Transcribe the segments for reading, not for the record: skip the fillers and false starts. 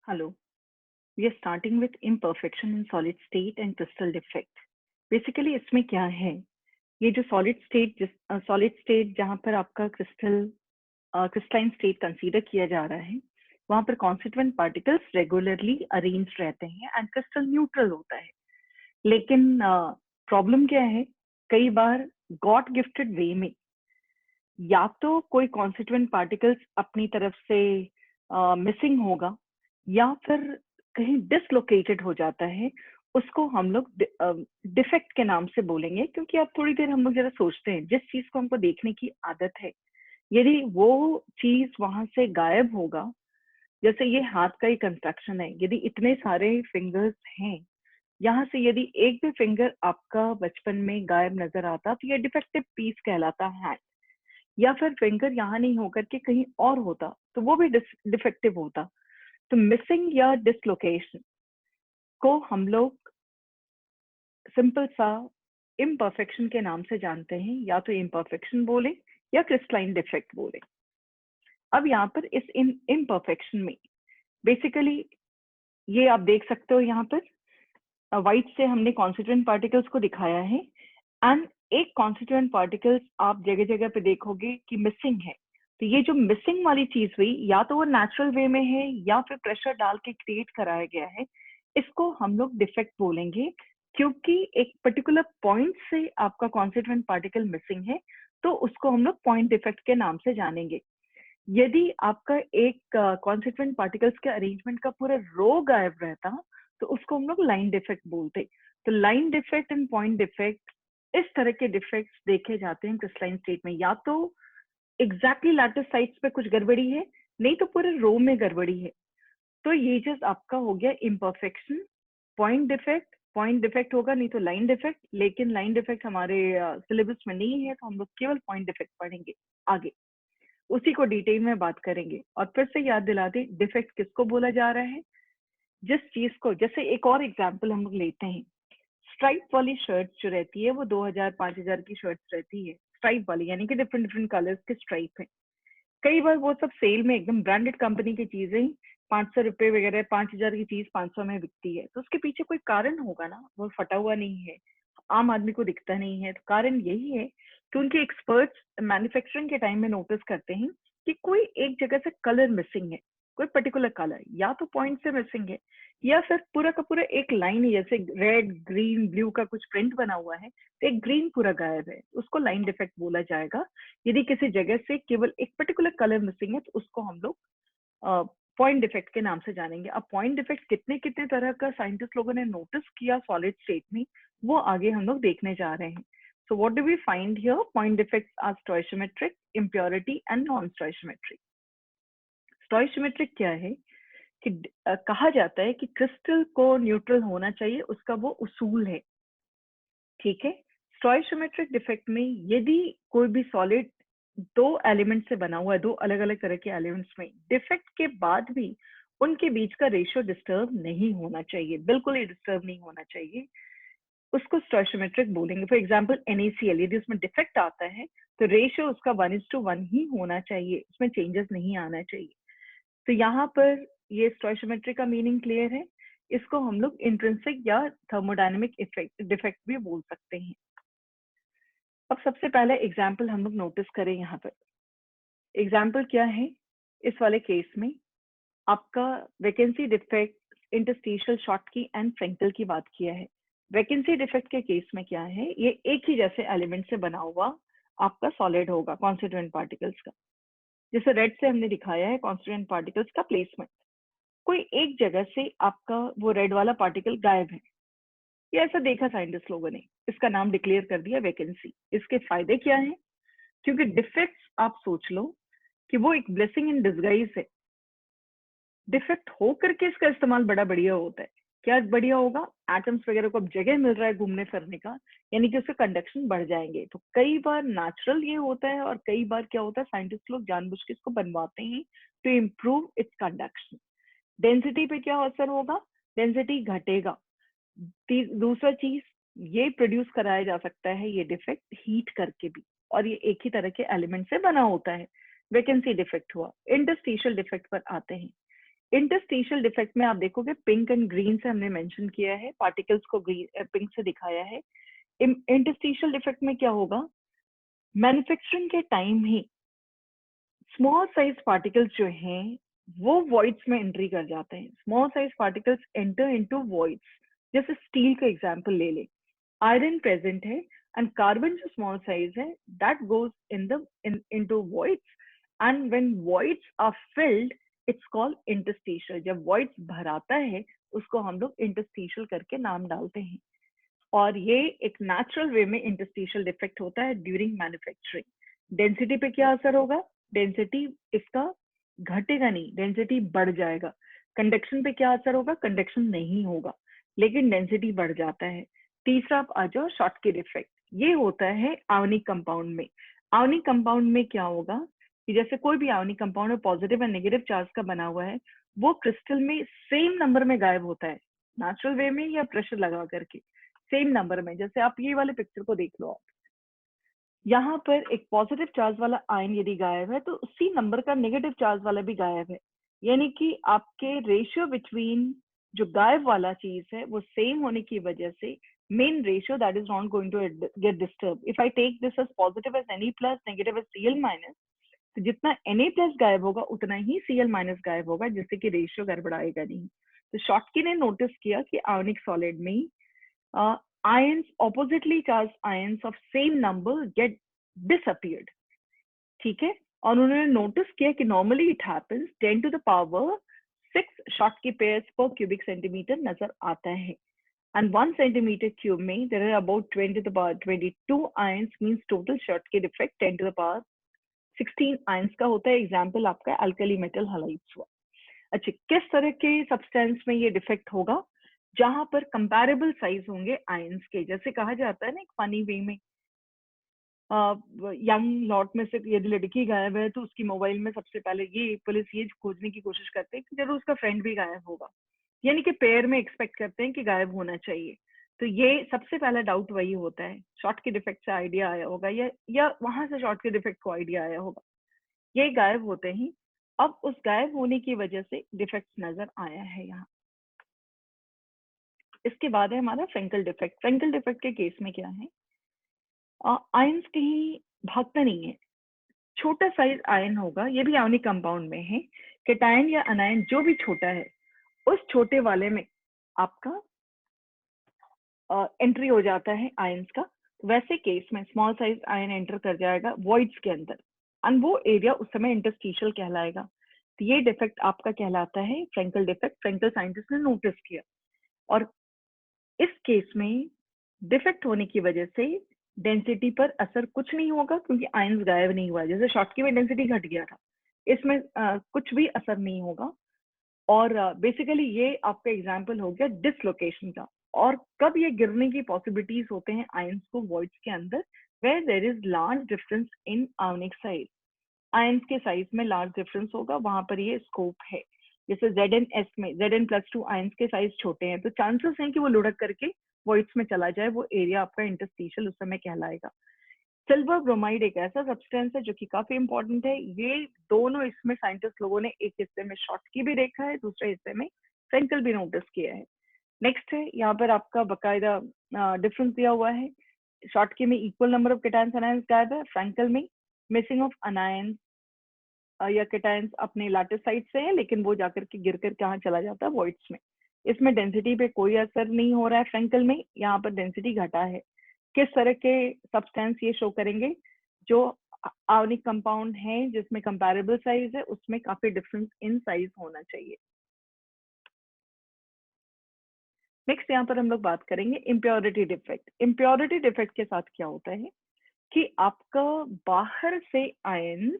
Hello. We are starting with imperfection in solid state and crystal defect. Basically इसमें क्या है? ये जो सॉलिड स्टेट जहाँ पर आपका क्रिस्टलाइन स्टेट कंसीडर किया जा रहा है, वहाँ पर कॉन्स्टिट्यूएंट पार्टिकल्स रेगुलरली अरेंज रहते हैं एंड क्रिस्टल न्यूट्रल होता है. लेकिन प्रॉब्लम क्या है? कई बार गॉड गिफ्टेड वे में या तो कोई कॉन्स्टिट्यूएंट पार्टिकल्स अपनी तरफ से मिसिंग होगा या फिर कहीं डिसलोकेटेड हो जाता है. उसको हम लोग डिफेक्ट के नाम से बोलेंगे, क्योंकि अब थोड़ी देर हम लोग जरा सोचते हैं, जिस चीज को हमको देखने की आदत है, यदि वो चीज वहां से गायब होगा, जैसे ये हाथ का ही कंस्ट्रक्शन है, यदि इतने सारे फिंगर्स हैं, यहाँ से यदि एक भी फिंगर आपका बचपन में गायब नजर आता तो ये डिफेक्टिव पीस कहलाता है. या फिर फिंगर यहाँ नहीं होकर के कहीं और होता तो वो भी डिफेक्टिव होता. तो मिसिंग या डिसलोकेशन को हम लोग सिंपल सा इम्परफेक्शन के नाम से जानते हैं. या तो इम्परफेक्शन बोले या क्रिस्टलाइन डिफेक्ट बोले. अब यहाँ पर इस इम्परफेक्शन में बेसिकली ये आप देख सकते हो, यहाँ पर व्हाइट से हमने कॉन्स्टिट्यूएंट पार्टिकल्स को दिखाया है एंड एक कॉन्स्टिट्यूएंट पार्टिकल्स आप जगह जगह पे देखोगे कि मिसिंग है. तो ये जो मिसिंग वाली चीज हुई, या तो वो नेचुरल वे में है या फिर प्रेशर डाल के क्रिएट कराया गया है, इसको हम लोग डिफेक्ट बोलेंगे. क्योंकि एक पर्टिकुलर पॉइंट से आपका कॉन्स्टिट्यूएंट पार्टिकल मिसिंग है, तो उसको हम लोग पॉइंट डिफेक्ट के नाम से जानेंगे. यदि आपका एक कॉन्स्टिट्यूएंट पार्टिकल्स के अरेंजमेंट का पूरा रो गायब रहता, तो उसको हम लोग लाइन डिफेक्ट बोलते. तो line defect and point defect, इस तरह के डिफेक्ट्स देखे जाते हैं क्रिस्टलाइन स्टेट में. या तो एग्जैक्टली लैटिस साइड्स पे कुछ गड़बड़ी है, नहीं तो पूरे रो में गड़बड़ी है. तो ये जस्ट आपका हो गया इम्परफेक्शन. पॉइंट डिफेक्ट होगा, नहीं तो लाइन डिफेक्ट. लेकिन लाइन डिफेक्ट हमारे सिलेबस में नहीं है, तो हम लोग केवल पॉइंट डिफेक्ट पढ़ेंगे. आगे उसी को डिटेल में बात करेंगे. और फिर से याद दिला दे, डिफेक्ट किसको बोला जा रहा है? जिस चीज को, जैसे एक और एग्जांपल हम लोग लेते हैं, स्ट्राइप वाली शर्ट जो रहती है वो 2000-5000 की शर्ट्स रहती है, स्ट्राइप वाली, यानी कि डिफरेंट डिफरेंट कलर्स के स्ट्राइप है. कई बार वो सब सेल में एकदम ब्रांडेड कंपनी की चीजें 500 रुपए वगैरह, 5000 की चीज 500 में बिकती है. तो उसके पीछे कोई कारण होगा ना, वो फटा हुआ नहीं है, आम आदमी को दिखता नहीं है. तो कारण यही है कि उनके एक्सपर्ट्स मैन्युफैक्चरिंग के टाइम में नोटिस करते हैं कि कोई एक जगह से कलर मिसिंग है, कोई पर्टिकुलर कलर या तो पॉइंट से मिसिंग है, या फिर पूरा का पूरा एक लाइन है, जैसे रेड ग्रीन ब्लू का कुछ प्रिंट बना हुआ है, तो एक ग्रीन पूरा गायब है, उसको लाइन डिफेक्ट बोला जाएगा. यदि किसी जगह से केवल एक पर्टिकुलर कलर मिसिंग है, तो उसको हम लोग पॉइंट डिफेक्ट के नाम से जानेंगे. अब पॉइंट डिफेक्ट कितने कितने तरह का साइंटिस्ट लोगों ने नोटिस किया सॉलिड स्टेट में, वो आगे हम लोग देखने जा रहे हैं. So what do we find here? Point defects are stoichiometric, impurity and non stoichiometric. Stoichiometric क्या है कि कहा जाता है कि क्रिस्टल को न्यूट्रल होना चाहिए, उसका वो उसूल है. ठीक है. स्टोइशियोमेट्रिक डिफेक्ट में यदि कोई भी सॉलिड दो एलिमेंट से बना हुआ है, दो अलग अलग तरह के एलिमेंट्स में, डिफेक्ट के बाद भी उनके बीच का रेशियो डिस्टर्ब नहीं होना चाहिए, बिल्कुल ही डिस्टर्ब नहीं होना चाहिए, उसको स्टोइशियोमेट्रिक बोलेंगे. फॉर एग्जांपल NaCl, यदि उसमें डिफेक्ट आता है तो रेशियो उसका 1:1 ही होना चाहिए, उसमें चेंजेस नहीं आना चाहिए. तो यहाँ पर ये स्टोइशियोमेट्रिक का मीनिंग क्लियर है. इसको हम लोग इंट्रिंसिक या थर्मोडायनेमिक इफेक्ट डिफेक्ट भी बोल सकते हैं. अब सबसे पहले एग्जाम्पल हम लोग नोटिस करें. यहाँ पर एग्जाम्पल क्या है? इस वाले केस में आपका vacancy defect interstitial Schottky and Frenkel की बात किया है. वैकेंसी डिफेक्ट के केस में क्या है, ये एक ही जैसे एलिमेंट से बना हुआ आपका सॉलिड होगा कॉन्स्टिट्यूएंट पार्टिकल्स का. जैसे रेड से हमने दिखाया है कॉन्स्टिट्यूएंट पार्टिकल्स का प्लेसमेंट. कोई एक जगह से आपका वो रेड वाला पार्टिकल गायब है, ये ऐसा देखा साइंटिस्ट लोगों ने, इसका नाम डिक्लेयर कर दिया वैकेंसी. इसके फायदे क्या हैं? क्योंकि डिफेक्ट्स आप सोच लो कि वो एक ब्लेसिंग इन डिसगाइज है. डिफेक्ट हो करके इसका इस्तेमाल बड़ा बढ़िया होता है. क्या बढ़िया होगा? एटम्स वगैरह को अब जगह मिल रहा है घूमने फिरने का, यानी कि उसके कंडक्शन बढ़ जाएंगे. तो कई बार नेचुरल ये होता है, और कई बार क्या होता है, साइंटिस्ट लोग जानबूझ के इसको बनवाते हैं to improve its conduction. Density पे क्या असर होगा? डेंसिटी घटेगा. दूसरा चीज, ये प्रोड्यूस कराया जा सकता है ये डिफेक्ट हीट करके भी, और ये एक ही तरह के एलिमेंट से बना होता है. वैकेंसी डिफेक्ट हुआ. इंटरस्टिशियल डिफेक्ट पर आते हैं. इंटरस्टिशियल डिफेक्ट में आप देखोगे पिंक एंड ग्रीन से हमने मेंशन किया है, पार्टिकल्स को पिंक से दिखाया है। इंटरस्टिशियल डिफेक्ट में क्या होगा, मैन्युफैक्चरिंग के टाइम ही स्मॉल साइज पार्टिकल्स जो हैं वो वॉइड्स में एंट्री कर जाते हैं। Small size particles enter into voids. जैसे स्टील का एग्जांपल ले ले, आयरन प्रेजेंट है एंड कार्बन जो स्मॉल साइज है that goes into voids, and when voids are filled it's called interstitial. जब वॉइड्स भराता है उसको हम लोग इंटरस्टिशियल करके नाम डालते हैं। और ये एक नेचुरल वे में इंटरस्टिशियल डिफेक्ट होता है ड्यूरिंग मैन्युफैक्चरिंग। डेंसिटी पे क्या असर होगा, डेंसिटी इसका घटेगा नहीं, डेंसिटी बढ़ जाएगा। कंडक्शन पे क्या असर होगा, कंडक्शन नहीं होगा लेकिन डेंसिटी बढ़ जाता है। तीसरा आप आ जाओ शॉटकी डिफेक्ट, ये होता है आयोनिक कंपाउंड में। आयोनिक कंपाउंड में क्या होगा कि जैसे कोई भी ionic compound positive and negative charge का बना हुआ है, वो क्रिस्टल में सेम नंबर में गायब होता है, नेचुरल वे में या प्रेशर लगा करके सेम नंबर में। जैसे आप ये वाले पिक्चर को देख लो, आप यहाँ पर एक पॉजिटिव चार्ज वाला आयन यदि गायब है तो उसी नंबर का नेगेटिव चार्ज वाला भी गायब है, यानी कि आपके रेशियो बिटवीन जो गायब वाला चीज है वो सेम होने की वजह से main ratio that is not going to get disturb. If I take this as positive as Na plus, negative as Cl minus, तो जितना Na प्लस गायब होगा उतना ही Cl माइनस गायब होगा, जिससे कि रेशियो गड़बड़ाएगा नहीं। तो शॉटकी ने नोटिस किया कि आयोनिक सॉलिड में ions, oppositely charged ions of same number get disappeared, ठीक है। और उन्होंने नोटिस किया कि normally it happens 10 to the power 6 Schottky pairs पर क्यूबिक सेंटीमीटर नजर आता है। and 1 centimeter cube में there are about 20 to the power 22 ions, means total Schottky defect 10 to the power 16 ions का होता है। एग्जाम्पल आपका अल्कली मेटल हाइड्राइड्स हुआ। अच्छा, किस तरह के सब्सटेंस में ये डिफेक्ट होगा, जहां पर कंपैरेबल साइज होंगे आयंस के। जैसे कहा जाता है ना एक फनी वे में, यंग लॉट में से यदि लड़की गायब है तो उसकी मोबाइल में सबसे पहले ये पुलिस ये खोजने की कोशिश करते हैं कि जरूर उसका फ्रेंड भी गायब होगा, यानी कि पेयर में एक्सपेक्ट करते हैं कि गायब होना चाहिए। तो ये सबसे पहला डाउट वही होता है, शॉर्ट के डिफेक्ट से आइडिया आया होगा या वहां से शॉर्ट के डिफेक्ट को आइडिया आया होगा। ये गायब होते ही अब उस गायब होने की वजह से डिफेक्ट नजर आया है यहाँ। इसके बाद है हमारा फ्रेंकल डिफेक्ट। फ्रेंकल डिफेक्ट के केस में क्या है, आयंस कहीं भागता नहीं है, छोटा साइज आयन होगा, ये भी आयोनिक कंपाउंड में है। केटायन या अनायन जो भी छोटा है उस छोटे वाले में आपका एंट्री हो जाता है आयंस का। वैसे केस में स्मॉल साइज आयन एंटर कर जाएगा वॉइड्स के अंदर, एंड वो एरिया उस समय इंटरस्टिशियल कहलाएगा। तो ये डिफेक्ट आपका कहलाता है फ्रेंकल डिफेक्ट। फ्रेंकल साइंटिस्ट ने नोटिस किया, और इस केस में डिफेक्ट होने की वजह से डेंसिटी पर असर कुछ नहीं होगा क्योंकि आयंस गायब नहीं हुआ। जैसे शॉटकी में डेंसिटी घट गया था, इसमें कुछ भी असर नहीं होगा। और बेसिकली ये आपका एग्जांपल हो गया डिसलोकेशन का। और कब ये गिरने की पॉसिबिलिटीज होते हैं आयंस को वॉइड्स के अंदर, where there is large difference in ionic size. Ions के साइज में लार्ज डिफरेंस होगा, वहां पर ये स्कोप है। जैसे ZnS में Zn+2 आयंस के साइज छोटे हैं तो चांसेस हैं कि वो लुढ़क करके वॉइड्स में चला जाए, वो एरिया आपका इंटरस्टिशियल उस समय कहलाएगा। सिल्वर ब्रोमाइड एक ऐसा सब्सटेंस है जो कि काफी इंपॉर्टेंट है। ये दोनों इसमें साइंटिस्ट लोगों ने एक हिस्से में शॉटकी भी देखा है, दूसरे हिस्से में फ्रेंकल भी नोटिस किया है। नेक्स्ट है यहाँ पर आपका बकायदा डिफरेंस दिया हुआ है। शॉटकी में equal number of cations anions गायब है, फ्रेंकल में मिसिंग ऑफ अनायंस या केटायंस अपने लैटिस साइड से है, लेकिन वो जाकर के गिर कर कहाँ चला जाता है, वॉइड्स में। इसमें डेंसिटी पे कोई असर नहीं हो रहा है फ्रेंकल में, यहाँ पर डेंसिटी घटा है। किस तरह के सब्सटेंस ये शो करेंगे, जो आयोनिक कंपाउंड है जिसमें कंपैरेबल साइज है उसमें काफी डिफरेंस इन साइज होना चाहिए। नेक्स्ट यहाँ पर हम लोग बात करेंगे इम्प्योरिटी डिफेक्ट। इम्प्योरिटी डिफेक्ट के साथ क्या होता है कि आपका बाहर से आयंस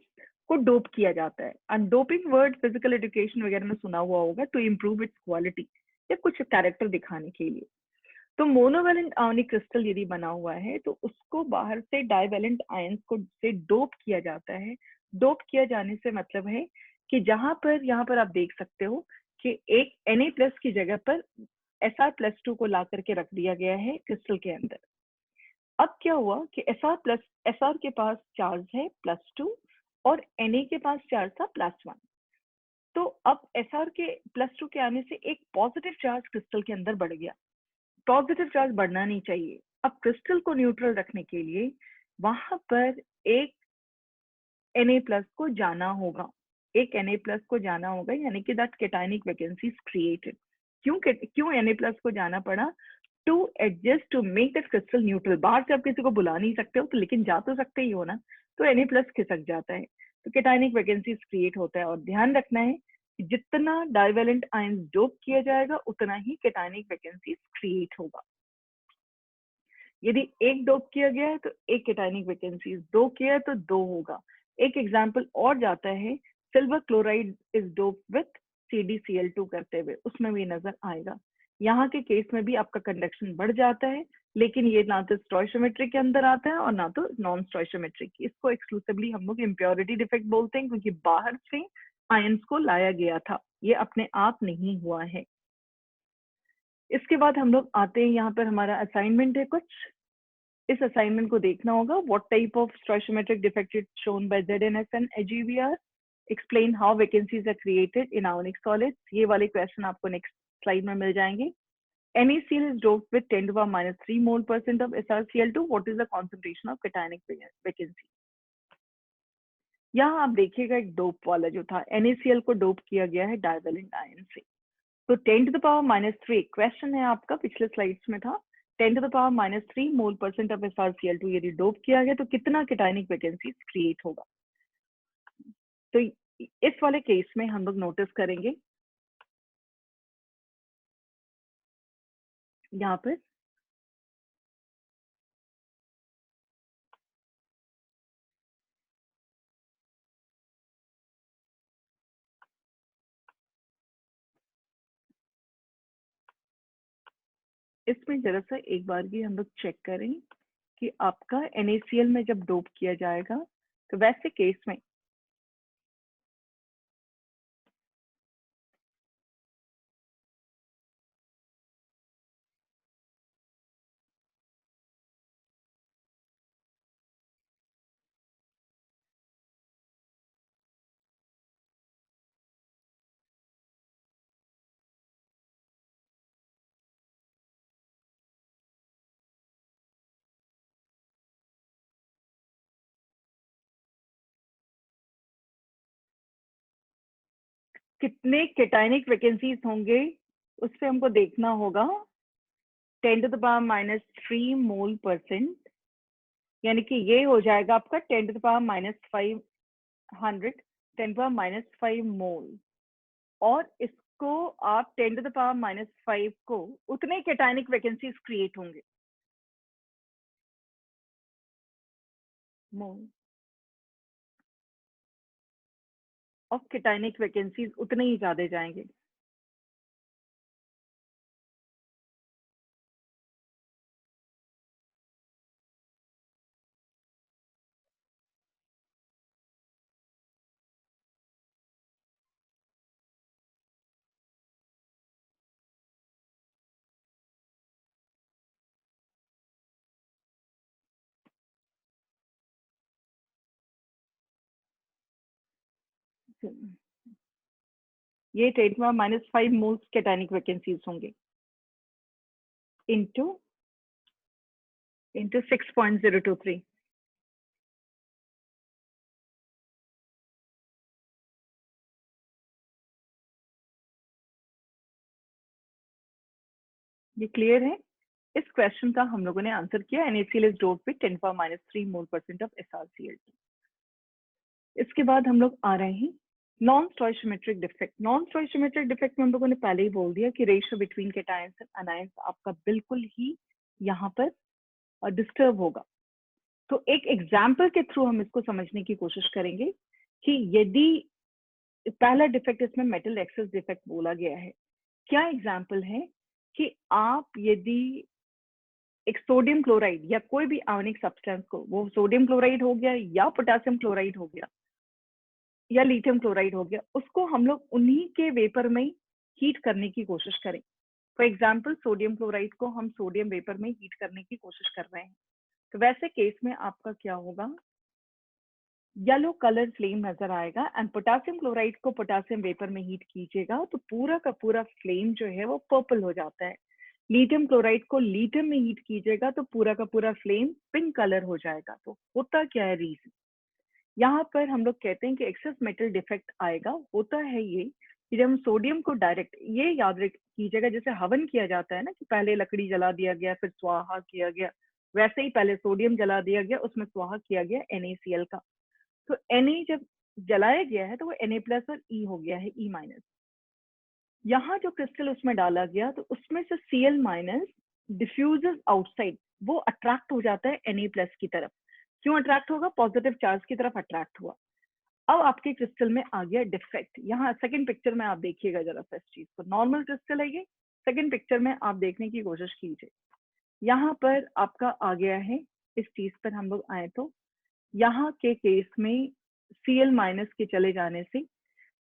को डोप किया जाता है। And doping word physical education वगैरह में सुना हुआ होगा, टू इम्प्रूव इट्स क्वालिटी या कुछ कैरेक्टर दिखाने के लिए। तो मोनोवेलेंट आयोनिक क्रिस्टल यदि बना हुआ है तो उसको बाहर से डाइवेलेंट आयंस को से डोप किया जाता है। डोप किया जाने से मतलब है कि जहां पर यहाँ पर आप देख सकते हो कि एक Na+ की जगह पर Sr+2 को ला करके रख दिया गया है क्रिस्टल के अंदर। अब क्या हुआ कि Sr के पास चार्ज है +2 और Na के पास चार्ज था +1। तो अब Sr के +2 के आने से एक पॉजिटिव चार्ज क्रिस्टल के अंदर बढ़ गया। पॉजिटिव चार्ज बढ़ना नहीं चाहिए। अब क्रिस्टल को न्यूट्रल रखने के लिए वहां पर एक Na+ को जाना होगा, एक Na+ को जाना होगा, यानी कि that cationic vacancy is created. क्यों Na+ को जाना पड़ा? To adjust to make that crystal neutral. बाहर से आप किसी को बुला नहीं सकते हो, तो लेकिन जा तो सकते ही हो ना, तो Na+ खिसक जाता है, तो केटायनिक वैकेंसी क्रिएट होता है। और ध्यान रखना है कि जितना डाइवेलेंट आयंस डोप किया जाएगा उतना ही केटायनिक वैकेंसी क्रिएट होगा। यदि एक डोप किया गया है तो एक केटायनिक वैकेंसी, 2 किया है तो 2 होगा। एक एग्जाम्पल और जाता है, silver chloride is dope with CdCl2 करते हुए, उसमें भी नजर आएगा। यहाँ के केस में भी आपका कंडक्शन बढ़ जाता है, लेकिन ये ना तो स्टोइशियोमेट्री के अंदर आता है और ना तो नॉन स्टोइशियोमेट्रिक। इसको एक्सक्लूसिवली हम लोग इम्प्योरिटी डिफेक्ट बोलते हैं, क्योंकि बाहर से आयंस को लाया गया था, ये अपने आप नहीं हुआ है। इसके बाद हम लोग आते हैं, यहाँ पर हमारा असाइनमेंट है कुछ। इस असाइनमेंट को देखना होगा। What type of stoichiometric defect is shown by ZnS and AgVr, explain how vacancies are created in ionic solids. ये वाले क्वेश्चन आपको नेक्स्ट स्लाइड में मिल जाएंगे। NaCl is doped with 10⁻³ mole% of SrCl2. What is the concentration of cationic vacancy? यहाँ आप देखिएगा एक dope वाला जो था, NaCl को डोप किया गया है डाइवेलेंट आयन से। तो 10⁻³ क्वेश्चन है आपका, पिछले स्लाइड्स में था, 10⁻³ mole% of SrCl2 यदि डोप किया गया तो कितना केटायनिक वैकेंसी क्रिएट होगा। तो इस वाले केस में हम लोग नोटिस करेंगे यहाँ पर इसमें जरा सा एक बार भी हम लोग चेक करें कि आपका NaCl में जब डोप किया जाएगा तो वैसे केस में कितने केटायनिक वैकेंसीज होंगे उस पर हमको देखना होगा। 10⁻³ mole%, यानी कि ये हो जाएगा आपका 10⁻⁵, 10⁻⁵ मोल। और इसको आप 10⁻⁵ को उतने केटायनिक वैकेंसीज क्रिएट होंगे मोल ऑफ केटायनिक वैकेंसीज, उतने ही ज्यादा जाएंगे। ये 10⁻⁵ मोल्स केटायनिक वैकेंसीज होंगे इंटू 6.023। ये क्लियर है? इस क्वेश्चन का हम लोगों ने आंसर किया, NaCl is doped with 10⁻³ mole% of SrCl2। इसके बाद हम लोग आ रहे हैं नॉन स्टोइशियोमेट्रिक डिफेक्ट। नॉन स्टोइशियोमेट्रिक डिफेक्ट में हम लोगों ने पहले ही बोल दिया कि ratio between cations and anions आपका बिल्कुल ही यहाँ पर डिस्टर्ब होगा। तो एक एग्जाम्पल के थ्रू हम इसको समझने की कोशिश करेंगे कि यदि पहला डिफेक्ट इसमें मेटल एक्सेस डिफेक्ट बोला गया है। क्या एग्जाम्पल है कि आप यदि एक सोडियम क्लोराइड या कोई भी आयनिक सब्सटेंस को, वो सोडियम क्लोराइड हो गया या पोटेशियम क्लोराइड हो गया या लिथियम क्लोराइड हो गया, उसको हम लोग उन्हीं के वेपर में हीट करने की कोशिश करें। फॉर एग्जाम्पल सोडियम क्लोराइड को हम सोडियम वेपर में हीट करने की कोशिश कर रहे हैं, तो वैसे केस में आपका क्या होगा, येलो कलर फ्लेम नजर आएगा एंड पोटेशियम क्लोराइड को पोटेशियम वेपर में हीट कीजिएगा तो पूरा का पूरा फ्लेम जो है वो पर्पल हो जाता है। लिथियम क्लोराइड को लिथियम में हीट कीजिएगा तो पूरा का पूरा फ्लेम पिंक कलर हो जाएगा। तो होता क्या है रीजन, यहाँ पर हम लोग कहते हैं कि एक्सेस मेटल डिफेक्ट आएगा। होता है ये कि जब हम सोडियम को डायरेक्ट, ये याद रख कीजिएगा जैसे हवन किया जाता है ना कि पहले लकड़ी जला दिया गया फिर स्वाहा किया गया, वैसे ही पहले सोडियम जला दिया गया उसमें स्वाहा किया गया NaCl का। तो Na जब जलाया गया है तो वो Na प्लस और E हो गया है E माइनस। यहाँ जो क्रिस्टल उसमें डाला गया तो उसमें से Cl माइनस डिफ्यूजेस आउटसाइड, वो अट्रैक्ट हो जाता है Na प्लस की तरफ। क्यों अट्रैक्ट होगा? पॉजिटिव चार्ज की तरफ अट्रैक्ट हुआ। अब आपके क्रिस्टल में आ गया डिफेक्ट। यहाँ सेकंड पिक्चर में आप देखिएगा जरा सा इस चीज को, नॉर्मल क्रिस्टल है ये। सेकंड पिक्चर में आप देखने की कोशिश कीजिए, यहाँ पर आपका आ गया है। इस चीज पर हम लोग आए तो यहाँ के केस में Cl माइनस के चले जाने से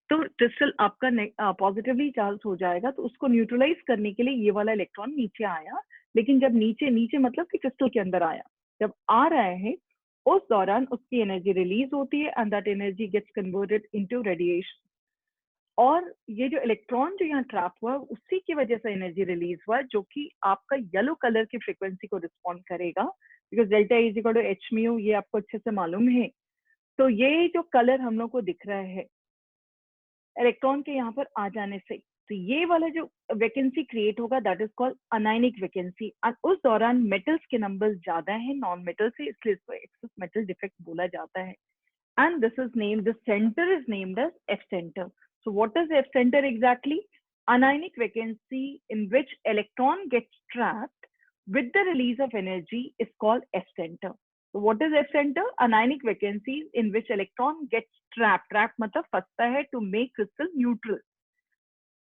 तो क्रिस्टल आपका पॉजिटिवली चार्ज हो जाएगा, तो उसको न्यूट्रलाइज करने के लिए ये वाला इलेक्ट्रॉन नीचे आया। लेकिन जब नीचे नीचे मतलब कि क्रिस्टल के अंदर आया, जब आ रहा है उस दौरान उसकी एनर्जी रिलीज होती है and that energy gets converted into radiation. और ये जो इलेक्ट्रॉन जो यहाँ ट्रैप हुआ उसी की वजह से एनर्जी रिलीज हुआ, जो कि आपका येलो कलर की फ्रीक्वेंसी को रिस्पॉन्ड करेगा, because delta is equal to h mu, ये आपको अच्छे से मालूम है। तो ये जो कलर हम लोग को दिख रहा है इलेक्ट्रॉन के यहाँ पर आ जाने से, तो ये वाला जो वैकेंसी क्रिएट होगा that is called anionic vacancy. उस दौरान मेटल्स के नंबर ज्यादा है नॉन मेटल से, इसलिए इसको एक्सेस मेटल डिफेक्ट बोला जाता है। And this is named, the center is named as F center. So what is F center exactly? Anionic vacancy in which electron gets trapped with the release of energy is called F center. So what is F center? Anionic vacancies in which electron gets trapped. Trapped मतलब फंसता है to make crystal neutral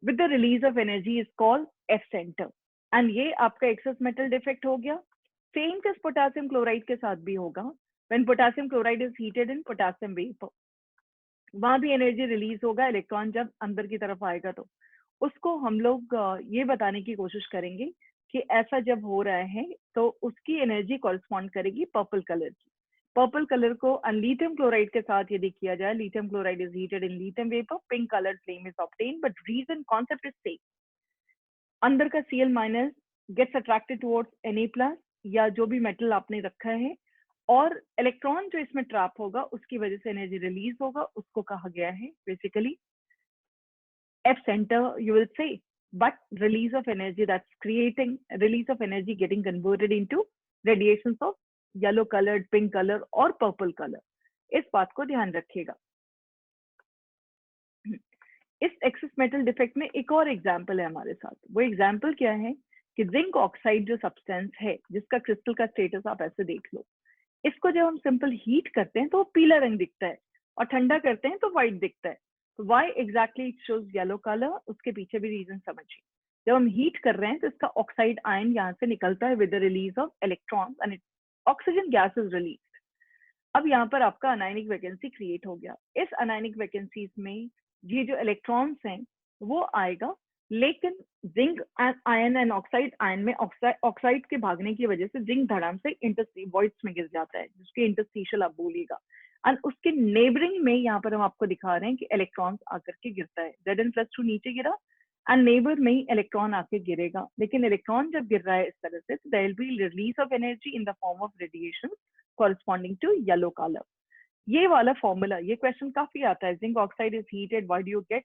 with the release of energy is called F center. And ये आपका excess metal defect हो गया। Same चीज potassium chloride के साथ भी होगा। When potassium chloride is heated in potassium vapor, वहां भी एनर्जी रिलीज होगा, इलेक्ट्रॉन जब अंदर की तरफ आएगा तो उसको हम लोग ये बताने की कोशिश करेंगे कि ऐसा जब हो रहा है तो उसकी एनर्जी कॉरेस्पॉन्ड करेगी पर्पल कलर की। पर्पल कलर को लिथियम क्लोराइड के साथ यदि किया जाए, lithium chloride is heated in lithium vapour, pink colour flame is obtain, but reason concept is same. अंदर का Cl minus gets attracted towards Na plus या जो भी मेटल आपने रखा है, और इलेक्ट्रॉन जो इसमें ट्रैप होगा उसकी वजह से एनर्जी रिलीज होगा, उसको कहा गया है basically F center, you will say. But release of energy that's creating release of energy getting converted into radiations of yellow colored, pink color और purple color. इस बात को ध्यान रखिएगा। इस एक्सेस मेटल डिफेक्ट में एक और एग्जाम्पल है हमारे साथ। वो एग्जाम्पल क्या है कि जिंक ऑक्साइड जो सब्सटेंस है जिसका क्रिस्टल का स्टेटस आप ऐसे देख लो, इसको जब हम सिंपल हीट करते हैं तो वो पीला रंग दिखता है और ठंडा करते हैं तो व्हाइट दिखता है। तो why exactly it shows yellow colour, उसके पीछे भी रीजन समझिए। जब हम हीट कर रहे हैं तो इसका ऑक्साइड आयन यहाँ से निकलता है with the release of electrons and oxygen gas is release. अब यहाँ पर आपका अनायनिक वैकेंसी क्रिएट हो गया। इस अनायनिक वैकेंसीज में ये जो इलेक्ट्रॉन्स हैं वो आएगा, लेकिन zinc ion and oxide ion में ऑक्साइड के भागने की वजह से जिंक धड़ाम से वॉइड्स में गिर जाता है, जिसके इंटरस्टिशियल आप बोलिएगा। एंड उसके नेबरिंग में यहाँ पर हम आपको दिखा रहे हैं कि इलेक्ट्रॉन्स आकर के गिरता है, Zn+2 नीचे गिरा एंड नेबर में ही इलेक्ट्रॉन आके गिरेगा। लेकिन इलेक्ट्रॉन जब गिर रहा है इस तरह से, there will be release of energy in the form of radiation corresponding to yellow color. ये वाला फॉर्मूला, ये क्वेश्चन काफी आता है, zinc oxide is heated, why do you get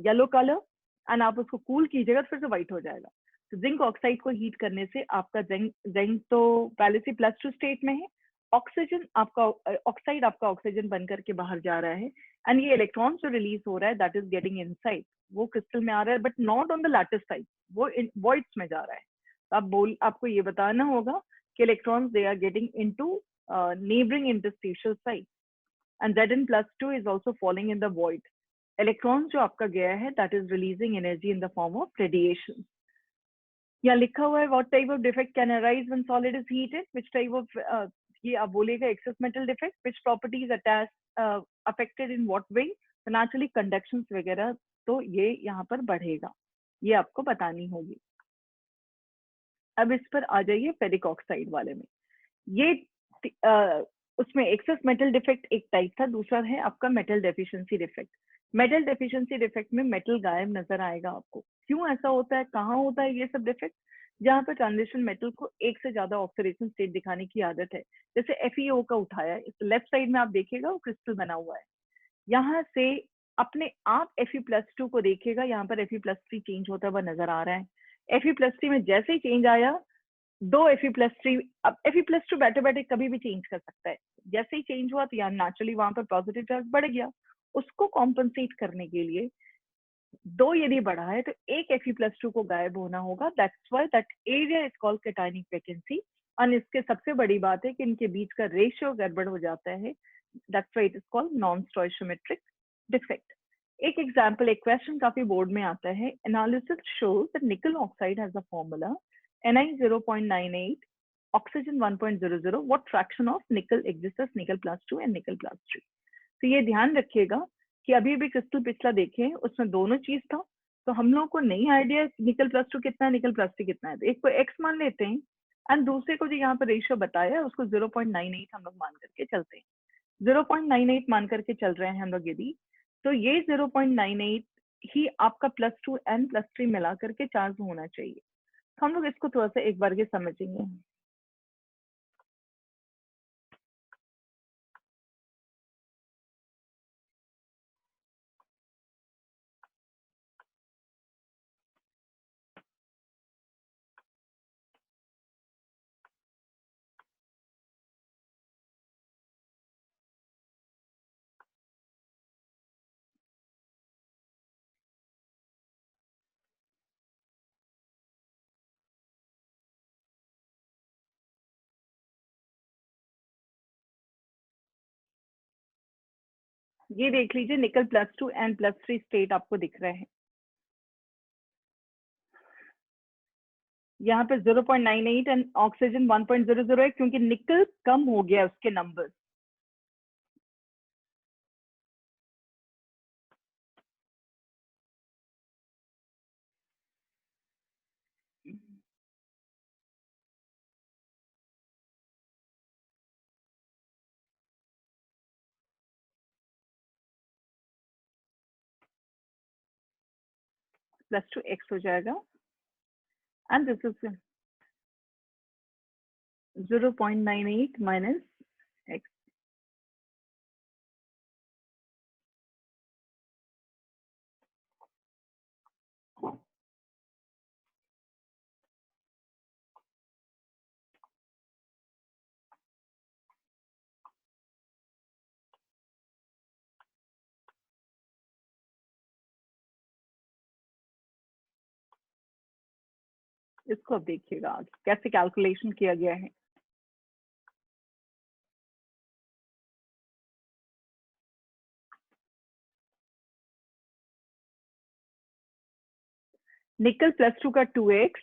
yellow colour, and आप उसको कूल कीजिएगा तो फिर से व्हाइट हो जाएगा। तो जिंक ऑक्साइड को हीट करने से आपका जिंक तो पहले से +2 स्टेट में है, ऑक्सीजन आपका ऑक्साइड आपका ऑक्सीजन बन करके बाहर जा रहा है, एंड ये इलेक्ट्रॉन जो रिलीज हो रहा है दैट इज गेटिंग इनसाइड, वो क्रिस्टल में आ रहा है but not on the lattice side, वो वॉइड्स में जा रहा है। तो आपको ये बताना होगा कि electrons they are getting into neighboring interstitial sites, and Zn+2 is also falling in the void. Electrons जो आपका गया है that is releasing energy in the form of radiation. यहाँ लिखा हुआ है what type of defect can arise when solid is heated, which type of ये आप बोलेगा excess metal defect, which properties attached affected in what way, तो naturally conductions वगैरह तो ये यहाँ पर बढ़ेगा, ये आपको बतानी होगी। अब इस पर आ जाइए फेरिक ऑक्साइड वाले में। ये उसमें एक्सेस मेटल डिफेक्ट एक टाइप था, दूसरा है आपका metal deficiency defect. Metal deficiency defect में मेटल गायब नजर आएगा आपको। क्यों ऐसा होता है, कहाँ होता है ये सब डिफेक्ट? जहाँ पर ट्रांजिशन मेटल को एक से ज्यादा ऑक्सीडेशन स्टेट दिखाने की आदत है। जैसे FeO का उठाया, लेफ्ट साइड में आप देखिएगा वो क्रिस्टल बना हुआ है। यहाँ से अपने आप Fe+2 को देखिएगा, यहाँ पर Fe+3 चेंज होता हुआ नजर आ रहा है। Fe+3 में जैसे ही चेंज आया, दो Fe+3, अब Fe+2 बैठे बैठे कभी भी चेंज कर सकता है। जैसे ही चेंज हुआ तो यहाँ नेचुरली वहां पर पॉजिटिव चार्ज बढ़ गया। उसको कॉम्पनसेट करने के लिए दो यदि बढ़ा है तो एक Fe+2 को गायब होना होगा। That's why that area is called cationic vacancy. और इसके सबसे बड़ी बात है कि इनके बीच का रेशियो गड़बड़ हो जाता है। That's why it is called non स्टोइशियोमेट्रिक defect. एक एग्जांपल, एक क्वेश्चन काफी बोर्ड में आता है। एनालिसिस शोज दैट निकल oxide has a formula Ni 0.98, oxygen 1.00. What fraction of nickel exists as nickel+2 and nickel+3? तो ये ध्यान रखिएगा कि अभी भी क्रिस्टल पिछला देखें, उसमें दोनों चीज था। तो हम लोगों को नहीं आइडिया nickel+2 कितना है, nickel+3 कितना है। तो एक को x मान लेते हैं एंड दूसरे को जो यहाँ पर रेशियो बताया है उसको 0.98 हम लोग मान करके चलते हैं। 0.98 मान करके चल रहे हैं हम लोग यदि, तो ये 0.98 ही आपका +2 and +3 मिला करके चार्ज होना चाहिए। तो हम लोग इसको थोड़ा सा एक बार के समझेंगे। ये देख लीजिए nickel+2 and +3 स्टेट आपको दिख रहे हैं। यहाँ पे 0.98 एंड ऑक्सीजन 1.00 है क्योंकि निकल कम हो गया उसके नंबर। +2 x हो जाएगा and this is 0.98 minus x। इसको अब देखिएगा कैसे कैलकुलेशन किया गया है। nickel+2 का 2x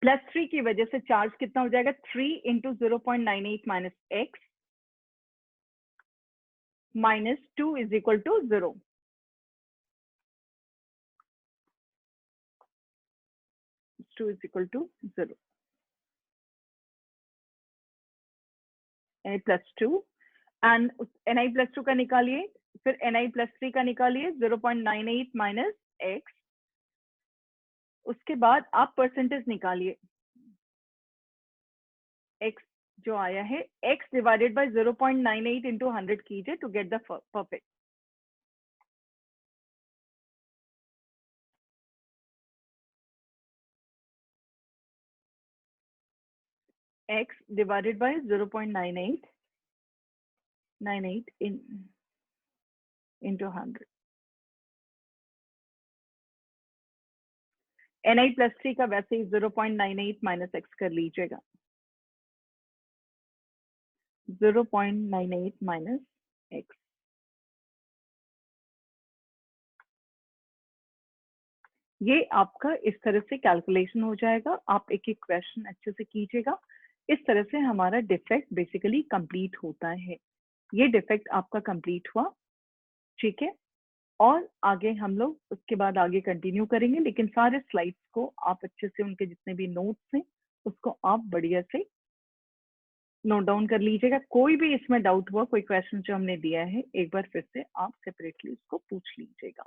+3 की वजह से चार्ज कितना हो जाएगा, 3 into 0.98 minus x -2 is equal to 0। Two is equal to 0। Ni+2 and Ni+2 का निकालिए, फिर Ni+3 का निकालिए 0.98 माइनस x। उसके बाद आप परसेंटेज निकालिए, x जो आया है x डिवाइडेड बाय 0.98 इंटू 100 कीजिए to get the perfect. x divided by 0.98 into 100। Ni+3 का वैसे ही 0.98 माइनस x कर लीजिएगा, 0.98 माइनस x। ये आपका इस तरह से कैलकुलेशन हो जाएगा। आप एक एक क्वेश्चन अच्छे से कीजिएगा। इस तरह से हमारा डिफेक्ट बेसिकली कंप्लीट होता है। ये डिफेक्ट आपका कंप्लीट हुआ, ठीक है। और आगे हम लोग उसके बाद आगे कंटिन्यू करेंगे, लेकिन सारे स्लाइड्स को आप अच्छे से, उनके जितने भी नोट्स हैं उसको आप बढ़िया से नोट डाउन कर लीजिएगा। कोई भी इसमें डाउट हुआ, कोई क्वेश्चन जो हमने दिया है, एक बार फिर से आप सेपरेटली उसको पूछ लीजिएगा।